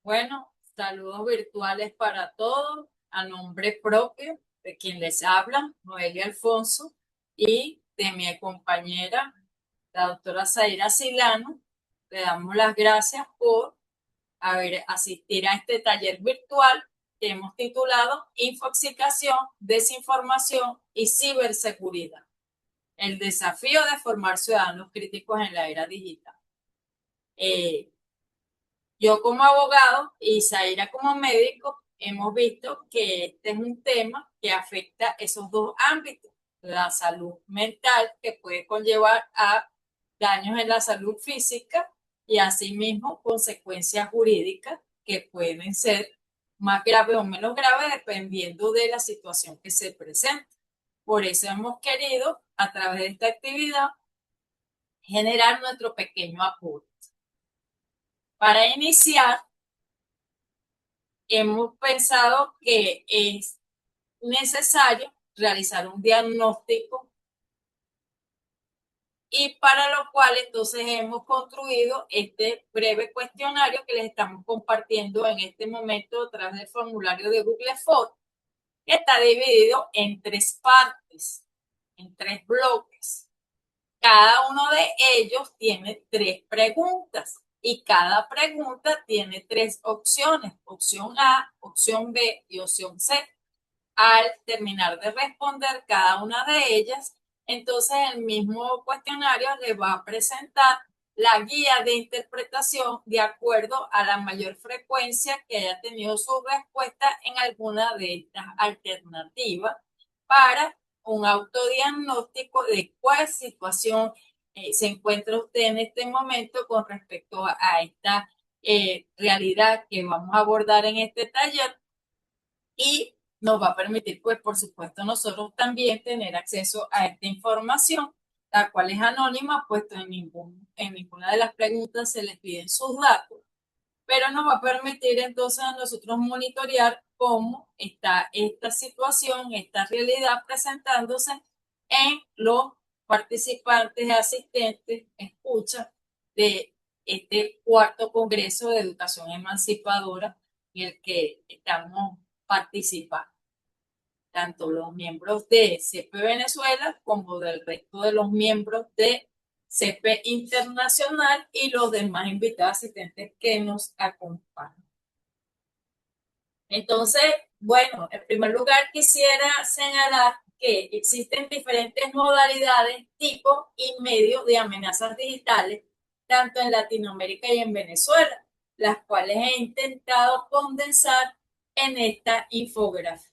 Bueno, saludos virtuales para todos, a nombre propio de quien les habla, Noelia Alfonso, y de mi compañera, la doctora Zaira Silano. Le damos las gracias por asistir a este taller virtual que hemos titulado Infoxicación, Desinformación y Ciberseguridad. El desafío de formar ciudadanos críticos en la era digital. Eh, Yo como abogado y Zaira como médico hemos visto que este es un tema que afecta esos dos ámbitos, la salud mental que puede conllevar a daños en la salud física y asimismo consecuencias jurídicas que pueden ser más graves o menos graves dependiendo de la situación que se presente. Por eso hemos querido, a través de esta actividad, generar nuestro pequeño aporte. Para iniciar, hemos pensado que es necesario realizar un diagnóstico y para lo cual entonces hemos construido este breve cuestionario que les estamos compartiendo en este momento a través del formulario de Google Forms, que está dividido en tres partes, en tres bloques. Cada uno de ellos tiene tres preguntas y cada pregunta tiene tres opciones, opción A, opción B y opción C. Al terminar de responder cada una de ellas, entonces el mismo cuestionario le va a presentar la guía de interpretación de acuerdo a la mayor frecuencia que haya tenido su respuesta en alguna de estas alternativas para un autodiagnóstico de cuál situación se encuentra usted en este momento con respecto a esta realidad que vamos a abordar en este taller y nos va a permitir, pues, por supuesto, nosotros también tener acceso a esta información, la cual es anónima, puesto en ninguna de las preguntas se les piden sus datos, pero nos va a permitir entonces a nosotros monitorear cómo está esta situación, esta realidad presentándose en los participantes, asistentes, escucha de este cuarto Congreso de Educación Emancipadora en el que estamos participando, tanto los miembros de CEP Venezuela como del resto de los miembros de CEP Internacional y los demás invitados asistentes que nos acompañan. Entonces, bueno, en primer lugar quisiera señalar que existen diferentes modalidades, tipos y medios de amenazas digitales, tanto en Latinoamérica y en Venezuela, las cuales he intentado condensar en esta infografía.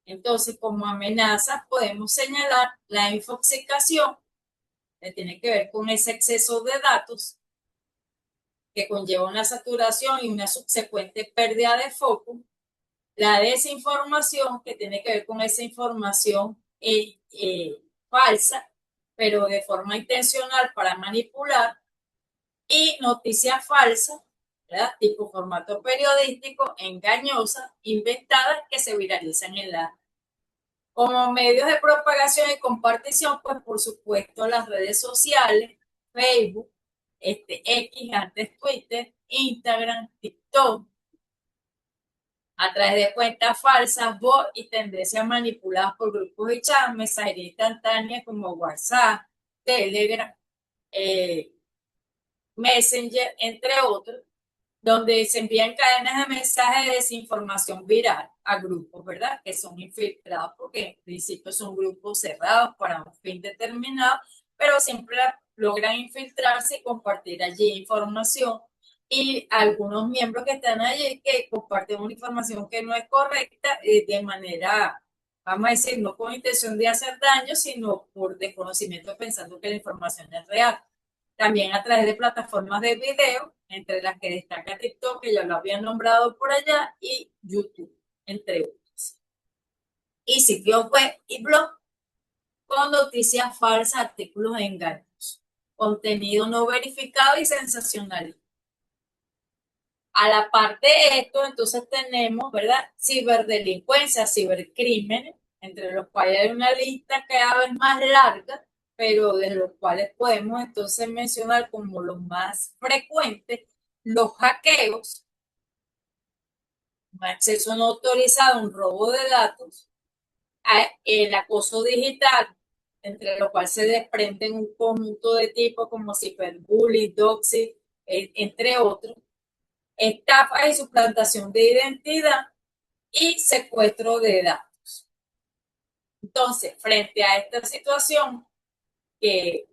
Entonces, como amenazas podemos señalar la infoxicación, que tiene que ver con ese exceso de datos que conlleva una saturación y una subsecuente pérdida de foco. La desinformación, que tiene que ver con esa información falsa, pero de forma intencional para manipular. Y noticias falsas, ¿verdad? Tipo formato periodístico, engañosas, inventadas, que se viralizan en la. Como medios de propagación y compartición, pues por supuesto las redes sociales, Facebook, X, antes Twitter, Instagram, TikTok, a través de cuentas falsas, bots y tendencias manipuladas por grupos de chat, mensajería instantánea como WhatsApp, Telegram, eh, Messenger, entre otros, donde se envían cadenas de mensajes de desinformación viral a grupos, ¿verdad? Que son infiltrados porque en principio son grupos cerrados para un fin determinado, pero siempre logran infiltrarse y compartir allí información. Y algunos miembros que están allí que comparten una información que no es correcta de manera, vamos a decir, no con intención de hacer daño, sino por desconocimiento pensando que la información es real. También a través de plataformas de video, entre las que destaca TikTok, que ya lo habían nombrado por allá, y YouTube, entre otros. Y sitios web y blog con noticias falsas, artículos engañosos, contenido no verificado y sensacional. A la parte de esto, entonces tenemos, ¿verdad? Ciberdelincuencia, cibercrímenes, entre los cuales hay una lista cada vez más larga, pero de los cuales podemos entonces mencionar como los más frecuentes, los hackeos, un acceso no autorizado, un robo de datos, el acoso digital, entre lo cual se desprenden un conjunto de tipos como ciberbullying, doxing, entre otros, estafa y suplantación de identidad y secuestro de datos. Entonces, frente a esta situación que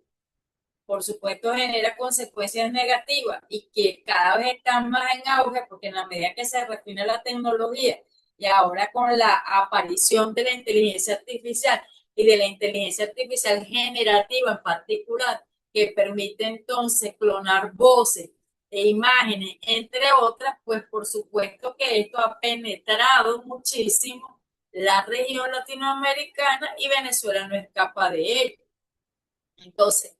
por supuesto genera consecuencias negativas y que cada vez están más en auge porque en la medida que se refina la tecnología y ahora con la aparición de la inteligencia artificial y de la inteligencia artificial generativa en particular, que permite entonces clonar voces e imágenes, entre otras, pues por supuesto que esto ha penetrado muchísimo la región latinoamericana y Venezuela no escapa de ello. Entonces,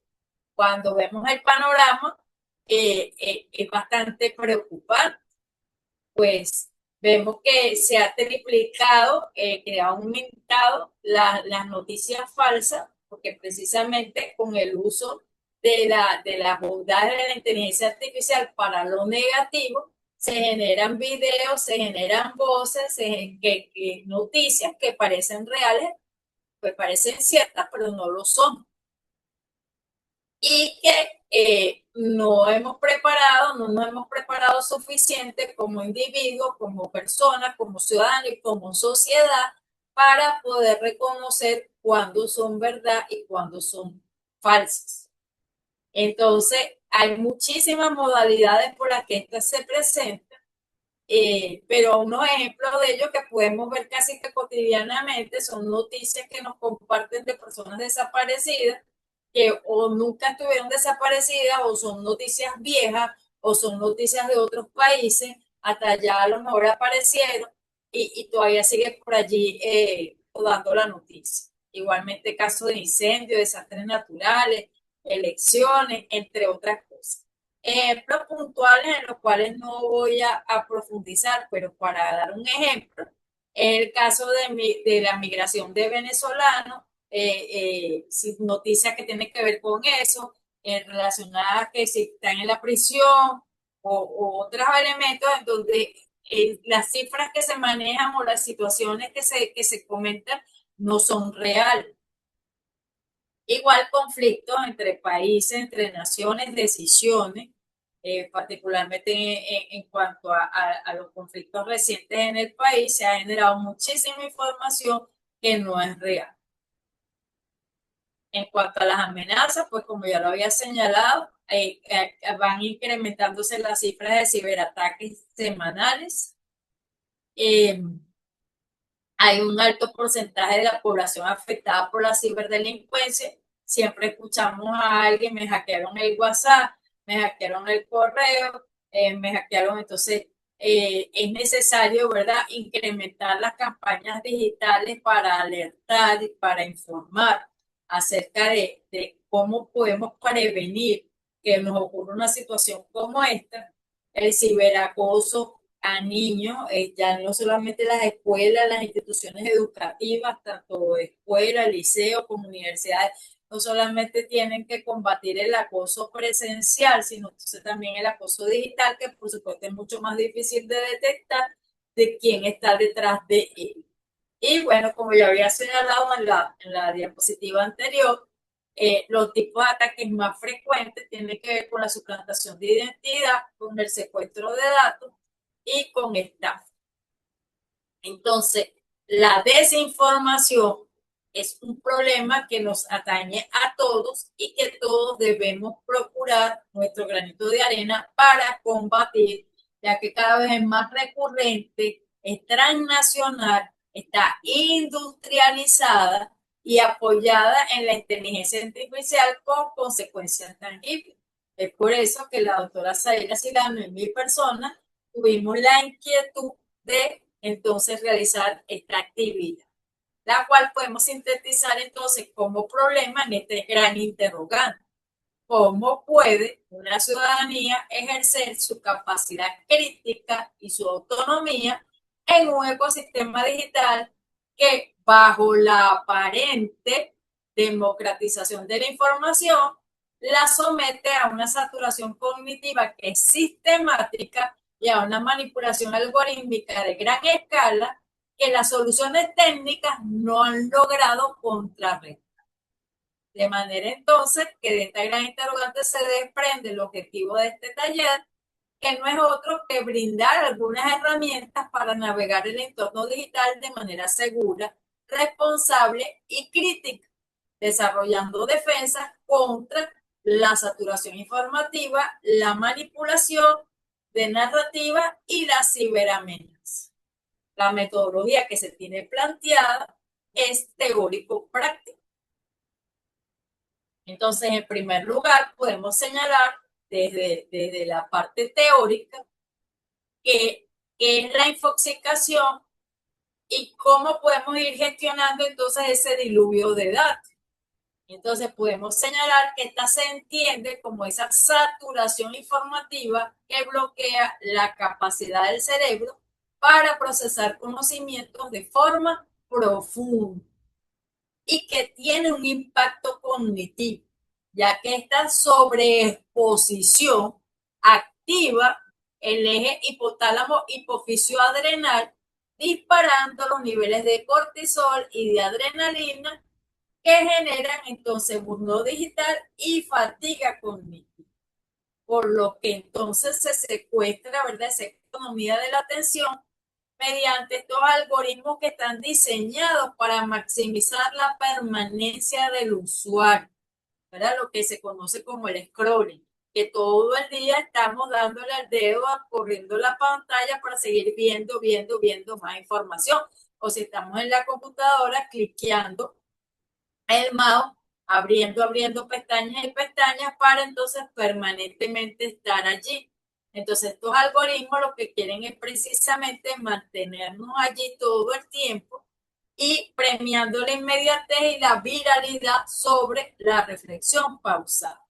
cuando vemos el panorama, es bastante preocupante, pues vemos que se ha triplicado, que ha aumentado las noticias falsas, porque precisamente con el uso de las bondades de la inteligencia artificial para lo negativo, se generan videos, se generan voces, noticias que parecen reales, pues parecen ciertas, pero no lo son y que no nos hemos preparado suficiente como individuos, como personas, como ciudadanos y como sociedad para poder reconocer cuándo son verdad y cuándo son falsas. Entonces, hay muchísimas modalidades por las que esta se presenta, pero unos ejemplos de ello que podemos ver casi que cotidianamente son noticias que nos comparten de personas desaparecidas que o nunca estuvieron desaparecidas o son noticias viejas o son noticias de otros países, hasta ya a lo mejor aparecieron y todavía sigue por allí dando la noticia. Igualmente casos de incendios, desastres naturales, elecciones, entre otras cosas. Ejemplos puntuales en los cuales no voy a profundizar, pero para dar un ejemplo, el caso de la migración de venezolanos, noticias que tienen que ver con eso, relacionadas que si están en la prisión o otros elementos en donde las cifras que se manejan o las situaciones que se comentan no son reales. Igual conflictos entre países, entre naciones, decisiones, particularmente en cuanto a los conflictos recientes en el país, se ha generado muchísima información que no es real. En cuanto a las amenazas, pues como ya lo había señalado, van incrementándose las cifras de ciberataques semanales. Hay un alto porcentaje de la población afectada por la ciberdelincuencia. Siempre escuchamos a alguien, me hackearon el WhatsApp, me hackearon el correo, me hackearon. Entonces, es necesario, ¿verdad?, incrementar las campañas digitales para alertar y para informar acerca de cómo podemos prevenir que nos ocurra una situación como esta. El ciberacoso a niños, ya no solamente las escuelas, las instituciones educativas, tanto escuelas, liceos como universidades, no solamente tienen que combatir el acoso presencial, sino entonces también el acoso digital, que por supuesto es mucho más difícil de detectar de quién está detrás de él. Y bueno, como ya había señalado en la diapositiva anterior, los tipos de ataques más frecuentes tienen que ver con la suplantación de identidad, con el secuestro de datos y con estafa. Entonces, la desinformación es un problema que nos atañe a todos y que todos debemos procurar nuestro granito de arena para combatir, ya que cada vez es más recurrente, es transnacional, está industrializada y apoyada en la inteligencia artificial con consecuencias tangibles. Es por eso que la doctora Zaira Silano y mi persona tuvimos la inquietud de entonces realizar esta actividad, la cual podemos sintetizar entonces como problema en este gran interrogante. ¿Cómo puede una ciudadanía ejercer su capacidad crítica y su autonomía en un ecosistema digital que bajo la aparente democratización de la información la somete a una saturación cognitiva que es sistemática y a una manipulación algorítmica de gran escala que las soluciones técnicas no han logrado contrarrestar. De manera entonces que de esta gran interrogante se desprende el objetivo de este taller, que no es otro que brindar algunas herramientas para navegar el entorno digital de manera segura, responsable y crítica, desarrollando defensas contra la saturación informativa, la manipulación de narrativa y las ciberamenazas. La metodología que se tiene planteada es teórico-práctica. Entonces, en primer lugar, podemos señalar desde la parte teórica que es la infoxicación y cómo podemos ir gestionando entonces ese diluvio de datos. Entonces podemos señalar que esta se entiende como esa saturación informativa que bloquea la capacidad del cerebro para procesar conocimientos de forma profunda y que tiene un impacto cognitivo, ya que esta sobreexposición activa el eje hipotálamo hipoficio adrenal, disparando los niveles de cortisol y de adrenalina que generan entonces burnout digital y fatiga cognitiva. Por lo que entonces se secuestra, ¿verdad?, esa economía de la atención mediante estos algoritmos que están diseñados para maximizar la permanencia del usuario, ¿verdad? Lo que se conoce como el scrolling, que todo el día estamos dándole al dedo, corriendo la pantalla para seguir viendo más información. O si estamos en la computadora, cliqueando el mouse, abriendo pestañas y pestañas para entonces permanentemente estar allí. Entonces estos algoritmos lo que quieren es precisamente mantenernos allí todo el tiempo y premiando la inmediatez y la viralidad sobre la reflexión pausada.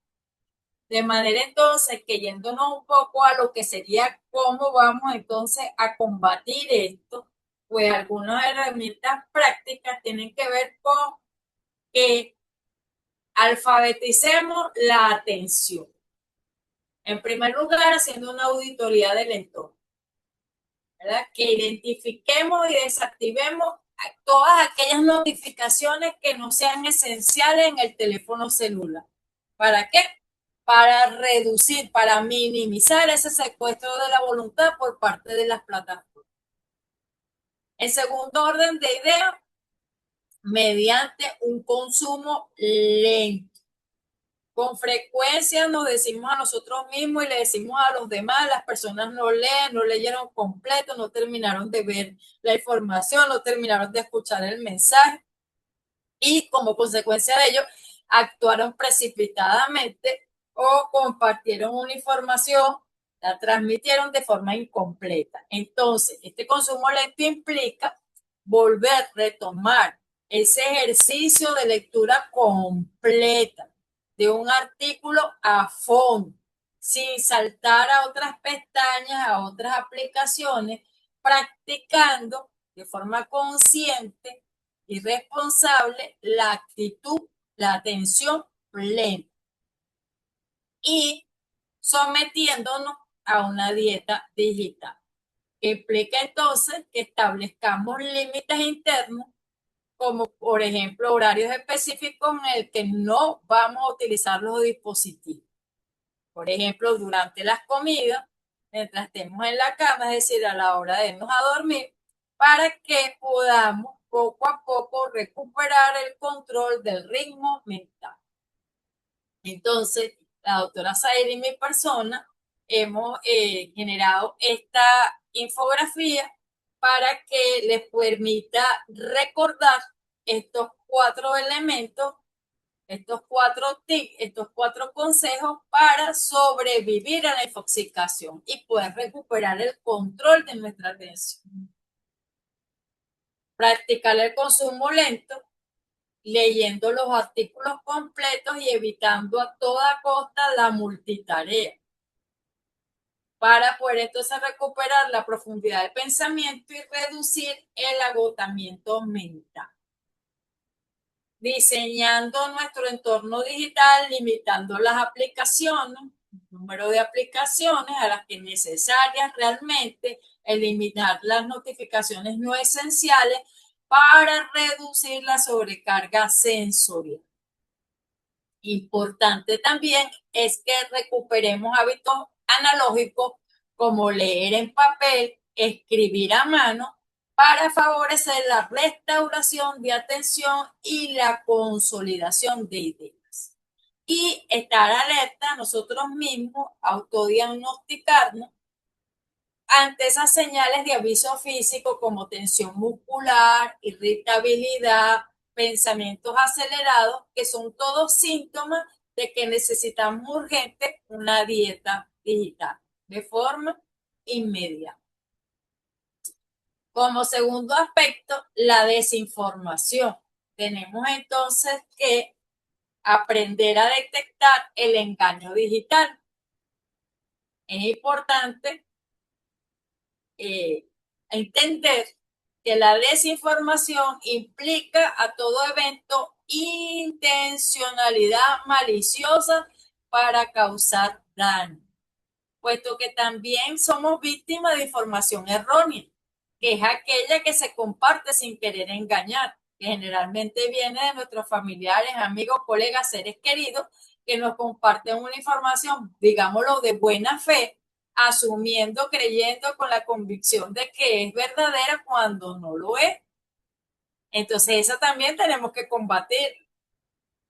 De manera entonces que yéndonos un poco a lo que sería cómo vamos entonces a combatir esto, pues algunas herramientas prácticas tienen que ver con que alfabeticemos la atención. En primer lugar, haciendo una auditoría del entorno, ¿verdad? Que identifiquemos y desactivemos todas aquellas notificaciones que no sean esenciales en el teléfono celular. ¿Para qué? Para reducir, para minimizar ese secuestro de la voluntad por parte de las plataformas. En segundo orden de ideas, mediante un consumo lento. Con frecuencia nos decimos a nosotros mismos y le decimos a los demás, las personas no leen, no leyeron completo, no terminaron de ver la información, no terminaron de escuchar el mensaje y como consecuencia de ello actuaron precipitadamente o compartieron una información, la transmitieron de forma incompleta. Entonces, este consumo lento implica volver, retomar ese ejercicio de lectura completa de un artículo a fondo, sin saltar a otras pestañas, a otras aplicaciones, practicando de forma consciente y responsable la actitud, la atención plena y sometiéndonos a una dieta digital. Que implica entonces que establezcamos límites internos como por ejemplo horarios específicos en el que no vamos a utilizar los dispositivos. Por ejemplo, durante las comidas, mientras estemos en la cama, es decir, a la hora de irnos a dormir, para que podamos poco a poco recuperar el control del ritmo mental. Entonces, la doctora Zaire y mi persona hemos generado esta infografía para que les permita recordar estos 4 elementos, estos 4 tips, estos 4 consejos para sobrevivir a la intoxicación y poder recuperar el control de nuestra atención. Practicar el consumo lento, leyendo los artículos completos y evitando a toda costa la multitarea, para poder entonces recuperar la profundidad de pensamiento y reducir el agotamiento mental. Diseñando nuestro entorno digital, limitando las aplicaciones, número de aplicaciones a las que es necesarias realmente, eliminar las notificaciones no esenciales para reducir la sobrecarga sensorial. Importante también es que recuperemos hábitos analógicos como leer en papel, escribir a mano, para favorecer la restauración de atención y la consolidación de ideas. Y estar alerta nosotros mismos, autodiagnosticarnos ante esas señales de aviso físico como tensión muscular, irritabilidad, pensamientos acelerados, que son todos síntomas de que necesitamos urgente una dieta digital de forma inmediata. Como segundo aspecto, la desinformación. Tenemos entonces que aprender a detectar el engaño digital. Es importante entender que la desinformación implica a todo evento intencionalidad maliciosa para causar daño, puesto que también somos víctimas de información errónea, que es aquella que se comparte sin querer engañar, que generalmente viene de nuestros familiares, amigos, colegas, seres queridos, que nos comparten una información, digámoslo, de buena fe, asumiendo, creyendo con la convicción de que es verdadera cuando no lo es. Entonces, eso también tenemos que combatir.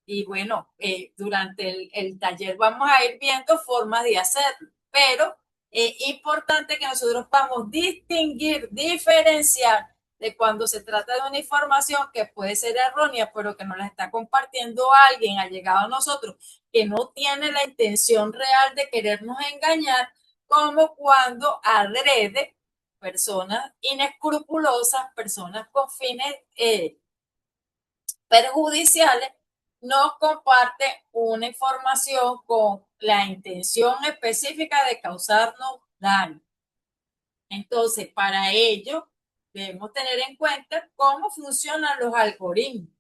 Y bueno, durante el taller vamos a ir viendo formas de hacerlo, pero es importante que nosotros podamos distinguir, diferenciar de cuando se trata de una información que puede ser errónea, pero que nos la está compartiendo alguien allegado a nosotros, que no tiene la intención real de querernos engañar, como cuando adrede personas inescrupulosas, personas con fines perjudiciales, nos comparte una información con la intención específica de causarnos daño. Entonces, para ello, debemos tener en cuenta cómo funcionan los algoritmos,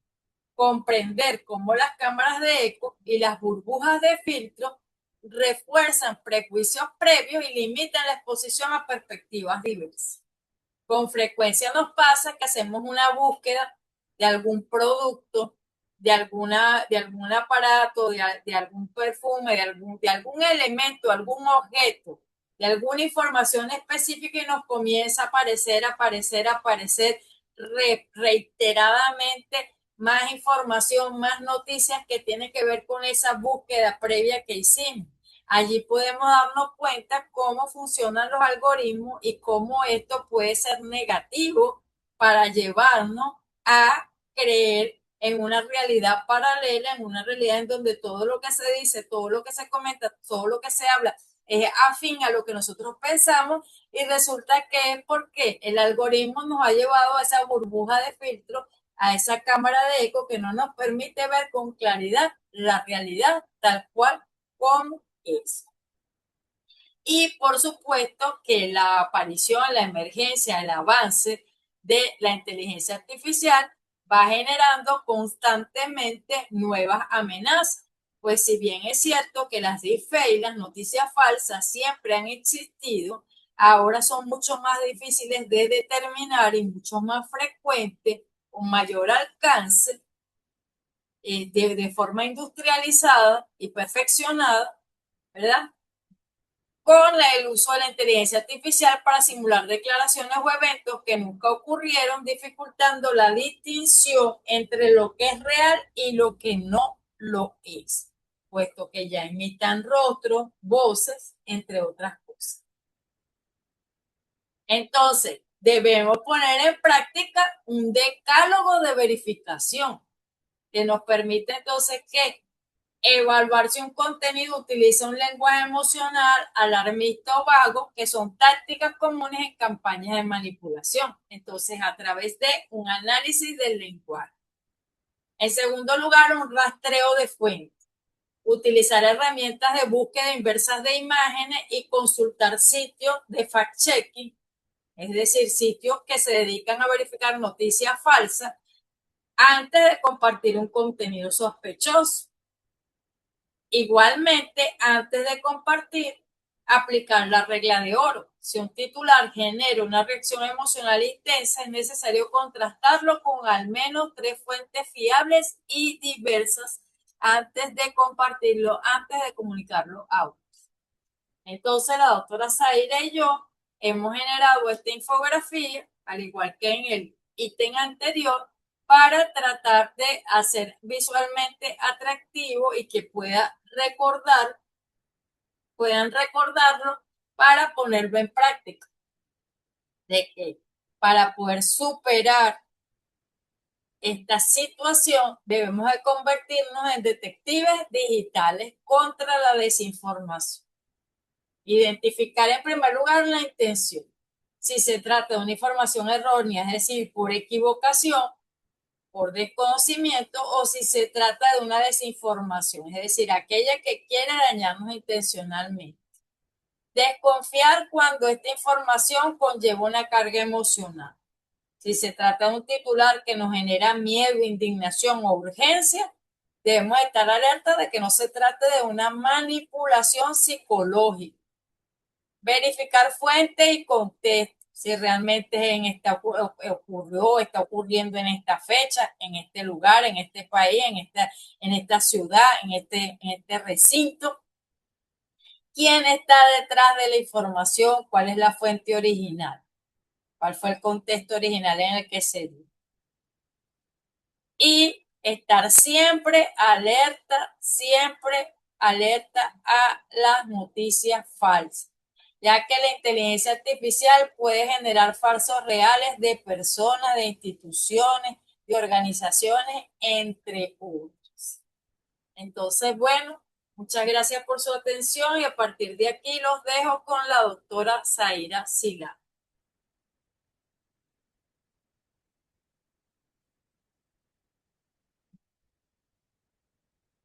comprender cómo las cámaras de eco y las burbujas de filtro refuerzan prejuicios previos y limitan la exposición a perspectivas diversas. Con frecuencia nos pasa que hacemos una búsqueda de algún producto, de algún aparato, de algún perfume, de algún elemento, algún objeto, de alguna información específica y nos comienza a aparecer reiteradamente más información, más noticias que tienen que ver con esa búsqueda previa que hicimos. Allí podemos darnos cuenta cómo funcionan los algoritmos y cómo esto puede ser negativo para llevarnos a creer en una realidad paralela, en una realidad en donde todo lo que se dice, todo lo que se comenta, todo lo que se habla es afín a lo que nosotros pensamos y resulta que es porque el algoritmo nos ha llevado a esa burbuja de filtro, a esa cámara de eco que no nos permite ver con claridad la realidad tal cual como es. Y por supuesto que la aparición, la emergencia, el avance de la inteligencia artificial va generando constantemente nuevas amenazas. Pues si bien es cierto que las deepfakes y las noticias falsas siempre han existido, ahora son mucho más difíciles de determinar y mucho más frecuentes, con mayor alcance, de forma industrializada y perfeccionada, ¿verdad? Con el uso de la inteligencia artificial para simular declaraciones o eventos que nunca ocurrieron, dificultando la distinción entre lo que es real y lo que no lo es, puesto que ya imitan rostros, voces, entre otras cosas. Entonces, debemos poner en práctica un decálogo de verificación que nos permite entonces que evaluar si un contenido utiliza un lenguaje emocional, alarmista o vago, que son tácticas comunes en campañas de manipulación. Entonces, a través de un análisis del lenguaje. En segundo lugar, un rastreo de fuentes. Utilizar herramientas de búsqueda inversas de imágenes y consultar sitios de fact-checking, es decir, sitios que se dedican a verificar noticias falsas antes de compartir un contenido sospechoso. Igualmente, antes de compartir, aplicar la regla de oro. Si un titular genera una reacción emocional intensa, es necesario contrastarlo con al menos 3 fuentes fiables y diversas antes de compartirlo, antes de comunicarlo a otros. Entonces, la doctora Zaira y yo hemos generado esta infografía, al igual que en el ítem anterior, para tratar de hacer visualmente atractivo y que puedan recordarlo para ponerlo en práctica. De que para poder superar esta situación debemos de convertirnos en detectives digitales contra la desinformación. Identificar en primer lugar la intención. Si se trata de una información errónea, es decir, por equivocación, por desconocimiento, o si se trata de una desinformación, es decir, aquella que quiere dañarnos intencionalmente. Desconfiar cuando esta información conlleva una carga emocional. Si se trata de un titular que nos genera miedo, indignación o urgencia, debemos estar alerta de que no se trate de una manipulación psicológica. Verificar fuente y contexto, si realmente ocurrió, está ocurriendo en esta fecha, en este lugar, en este país, en esta ciudad, en este recinto. ¿Quién está detrás de la información? ¿Cuál es la fuente original? ¿Cuál fue el contexto original en el que se dio? Y estar siempre alerta a las noticias falsas, ya que la inteligencia artificial puede generar falsos reales de personas, de instituciones, de organizaciones, entre otros. Entonces, bueno, muchas gracias por su atención y a partir de aquí los dejo con la doctora Zaira Sila.